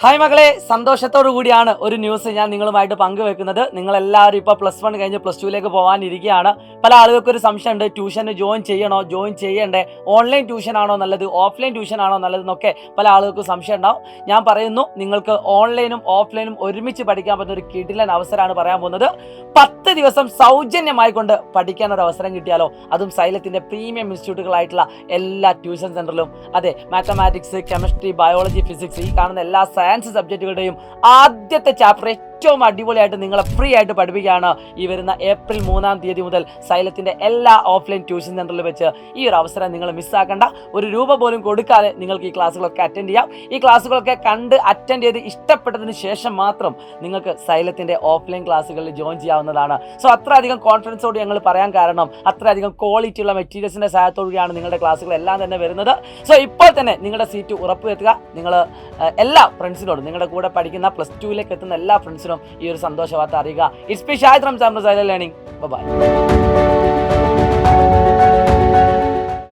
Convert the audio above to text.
Hi മകളെ, സന്തോഷത്തോടു കൂടിയാണ് ഒരു ന്യൂസ് ഞാൻ നിങ്ങളുമായിട്ട് പങ്കുവെക്കുന്നത്. നിങ്ങളെല്ലാവരും ഇപ്പോൾ +1 കഴിഞ്ഞ് +2ലേക്ക് പോകാനിരിക്കുകയാണ്. പല ആളുകൾക്കും ഒരു സംശയമുണ്ട്, ട്യൂഷന് ജോയിൻ ചെയ്യണ്ടേ, ഓൺലൈൻ ട്യൂഷൻ ആണോ നല്ലത്, ഓഫ്ലൈൻ ട്യൂഷൻ ആണോ നല്ലതെന്നൊക്കെ പല ആളുകൾക്കും സംശയം ഉണ്ടാവും. ഞാൻ പറയുന്നു, നിങ്ങൾക്ക് ഓൺലൈനും ഓഫ്ലൈനും ഒരുമിച്ച് പഠിക്കാൻ പറ്റുന്ന ഒരു കിടിലൻ അവസരമാണ് പറയാൻ പോകുന്നത്. 10 ദിവസം സൗജന്യമായി കൊണ്ട് പഠിക്കാൻ ഒരു അവസരം കിട്ടിയാലോ, അതും സൈലത്തിൻ്റെ പ്രീമിയം ഇൻസ്റ്റിറ്റ്യൂട്ടുകളായിട്ടുള്ള എല്ലാ ട്യൂഷൻ സെൻറ്ററിലും. അതെ, മാത്തമാറ്റിക്സ്, കെമിസ്ട്രി, ബയോളജി, ഫിസിക്സ്, ഈ കാണുന്ന എല്ലാ സയൻസ് സബ്ജക്റ്റുകളുടെയും ആദ്യത്തെ ചാപ്റ്റർ ഏറ്റവും അടിപൊളിയായിട്ട് നിങ്ങളെ ഫ്രീ ആയിട്ട് പഠിപ്പിക്കുകയാണ്. ഈ വരുന്ന ഏപ്രിൽ 3 മുതൽ സൈലത്തിൻ്റെ എല്ലാ ഓഫ്ലൈൻ ട്യൂഷൻ സെൻറ്ററിൽ വെച്ച്. ഈ ഒരു അവസരം നിങ്ങൾ മിസ്സാക്കണ്ട. ഒരു രൂപ പോലും കൊടുക്കാതെ നിങ്ങൾക്ക് ഈ ക്ലാസ്സുകളൊക്കെ അറ്റൻഡ് ചെയ്യാം. ഈ ക്ലാസ്സുകളൊക്കെ കണ്ട് അറ്റൻഡ് ചെയ്ത് ഇഷ്ടപ്പെട്ടതിന് ശേഷം മാത്രം നിങ്ങൾക്ക് സൈലത്തിൻ്റെ ഓഫ്ലൈൻ ക്ലാസ്സുകളിൽ ജോയിൻ ചെയ്യാവുന്നതാണ്. സോ അത്രയധികം കോൺഫിഡൻസോട് ഞങ്ങൾ പറയാൻ കാരണം, അത്രയധികം ക്വാളിറ്റി ഉള്ള മെറ്റീരിയൽസിൻ്റെ സഹായത്തോടുകൂടിയാണ് നിങ്ങളുടെ ക്ലാസ്സുകളെല്ലാം തന്നെ വരുന്നത്. സോ ഇപ്പോൾ തന്നെ നിങ്ങളുടെ സീറ്റ് ഉറപ്പുവരുത്തുക. നിങ്ങൾ എല്ലാ ഫ്രണ്ട്സിനോടും, നിങ്ങളുടെ കൂടെ പഠിക്കുന്ന +2ലേക്ക് എത്തുന്ന എല്ലാ ഫ്രണ്ട്സിനും ഈ ഒരു സന്തോഷ വാർത്ത അറിയുക. It's me Shahid Ramzan from silent learning. By.